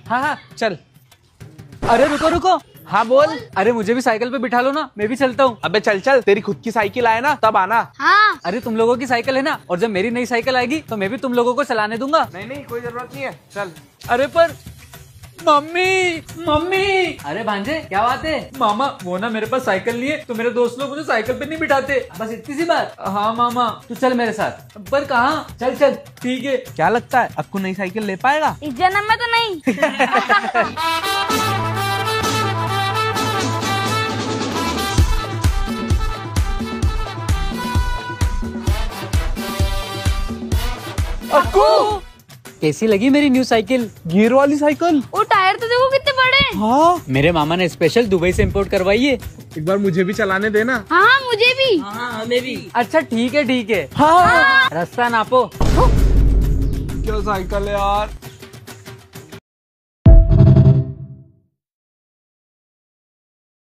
हाँ हाँ चल। अरे रुको रुको। हाँ बोल। अरे मुझे भी साइकिल पे बिठा लो ना, मैं भी चलता हूँ। अबे चल चल, तेरी खुद की साइकिल आए ना तब आना। हाँ। अरे तुम लोगों की साइकिल है ना, और जब मेरी नई साइकिल आएगी तो मैं भी तुम लोगों को चलाने दूंगा। नहीं नहीं कोई जरूरत नहीं है, चल। अरे पर मम्मी मम्मी। अरे भांजे क्या बात है? मामा वो ना मेरे पास साइकिल नहीं है तो मेरे दोस्त लोग मुझे साइकिल पे नहीं बिठाते, बस इतनी सी बात। हाँ मामा तू चल मेरे साथ। पर कहाँ? चल चल ठीक है। क्या लगता है अक्कू नई साइकिल ले पाएगा? इस जन्म में तो नहीं। अक्कू कैसी लगी मेरी न्यू साइकिल? गियर वाली साइकिल। वो टायर तो देखो कितने बड़े हैं। हाँ मेरे मामा ने स्पेशल दुबई से इम्पोर्ट करवाई है। एक बार मुझे भी चलाने देना। हाँ मुझे भी। हाँ हमें भी। अच्छा ठीक है ठीक है। हाँ रास्ता नापो। क्या साइकिल है यार।